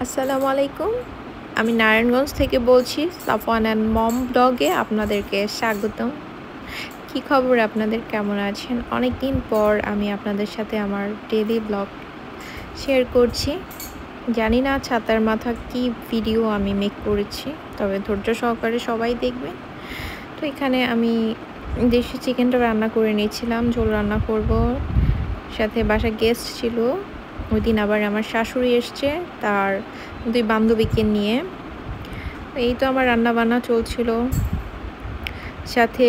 আসসালামু আলাইকুম। আমি নারায়ণগঞ্জ থেকে বলছি। সাফওয়ান অ্যান্ড মম ব্লগে আপনাদেরকে স্বাগতম। কি খবর আপনাদের, কেমন আছেন? অনেক দিন পর আমি আপনাদের সাথে আমার ডেইলি ব্লগ শেয়ার করছি। জানি না ছাতার মাথা কি ভিডিও আমি মেক করেছি, তবে ধৈর্য সহকারে সবাই দেখবেন। তো এখানে আমি দেশি চিকেনটা রান্না করে নিয়েছিলাম, ঝোল রান্না করব। সাথে বাসায় গেস্ট ছিল, ওই দিন আবার আমার শাশুড়ি এসছে তার 2 বান্ধবীকে নিয়ে। এই তো আমার রান্না বান্না চলছিল, সাথে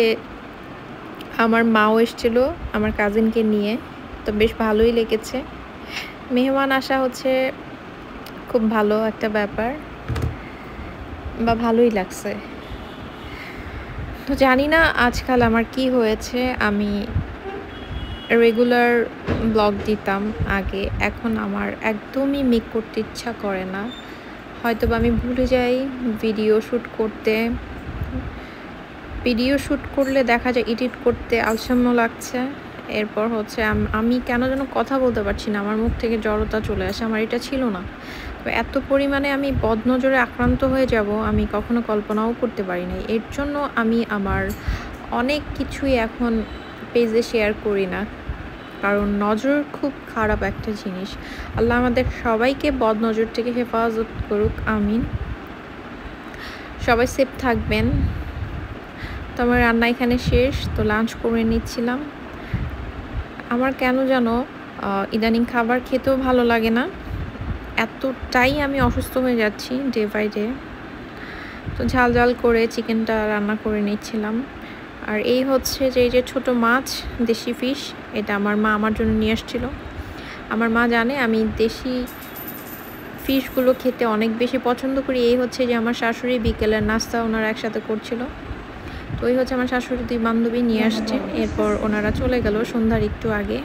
আমার মাও এসেছিল আমার কাজিনকে নিয়ে। তো বেশ ভালোই লেগেছে। মেহমান আসা হচ্ছে খুব ভালো একটা ব্যাপার, বা ভালোই লাগছে। তো জানি না আজকাল আমার কি হয়েছে, আমি রেগুলার ব্লগ দিতাম আগে, এখন আমার একদমই মেক করতে ইচ্ছা করে না। হয়তো বা আমি ভুলে যাই ভিডিও শ্যুট করলে দেখা যায় এডিট করতে আলসাম্য লাগছে। এরপর হচ্ছে আমি কেন যেন কথা বলতে পারছি না, আমার মুখ থেকে জড়তা চলে আসে। আমার এটা ছিল না, তো এত পরিমাণে আমি বদনজরে আক্রান্ত হয়ে যাব আমি কখনো কল্পনাও করতে পারি নাই। এর জন্য আমি আমার অনেক কিছুই এখন পেজে শেয়ার করি না, কারণ নজর খুব খারাপ একটা জিনিস। আল্লাহ আমাদের সবাইকে বদনজর থেকে হেফাজত করুক, আমিন। সবাই সেফ থাকবেন। তো আমার রান্না এখানে শেষ, তো লাঞ্চ করে নিচ্ছিলাম। আমার কেন যেন ইদানিং খাবার খেতেও ভালো লাগে না, এতটাই আমি অসুস্থ হয়ে যাচ্ছি ডে বাই ডে। তো ঝাল ঝাল করে চিকেনটা রান্না করে নিচ্ছিলাম। আর এই হচ্ছে যে এই যে ছোটো মাছ, দেশি ফিশ, এটা আমার মা আমার জন্য নিয়ে আসছিল। আমার মা জানে আমি দেশি ফিশগুলো খেতে অনেক বেশি পছন্দ করি। এই হচ্ছে যে আমার শাশুড়ি বিকেলের নাস্তা ওনারা একসাথে করছিল। তো ওই হচ্ছে আমার শাশুড়ি 2 বান্ধবী নিয়ে আসছে। এরপর ওনারা চলে গেল সন্ধ্যার একটু আগে।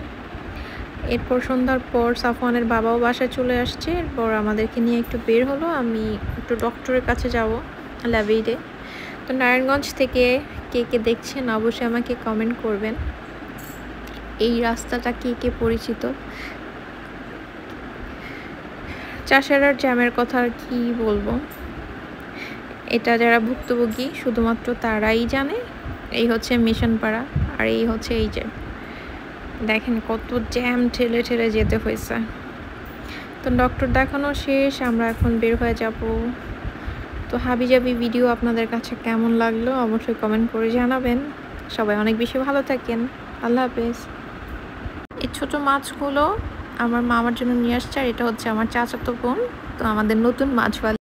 এরপর সন্ধ্যার পর সাফওয়ানের বাবাও বাসায় চলে আসছে। এরপর আমাদেরকে নিয়ে একটু বের হলো, আমি একটু ডক্টরের কাছে যাব, ল্যাবেইডে। তো নারায়ণগঞ্জ থেকে কে কে দেখছেন অবশ্যই আমাকে কমেন্ট করবেন। এই রাস্তাটা কে কে পরিচিত? চাষারার জ্যামের কথা আর কি বলবো, এটা যারা ভুক্তভোগী শুধুমাত্র তারাই জানে। এই হচ্ছে মিশনপাড়া, আর এই হচ্ছে এই যে দেখেন কত জ্যাম ঠেলে ঠেলে যেতে হয়েছে। তো ডক্টর দেখানো শেষ, আমরা এখন বের হয়ে যাব। তো হাবিজাবি ভিডিও আপনাদের কাছে কেমন লাগলো অবশ্যই কমেন্ট করে জানাবেন। সবাই অনেক বেশি ভালো থাকেন। আল্লাহ হাফেজ। এই ছোটো মাছগুলো আমার মা আমার জন্য নিয়ে আসছে, আর এটা হচ্ছে আমার চাচাতো বোন। তো আমাদের নতুন মাছওয়ালা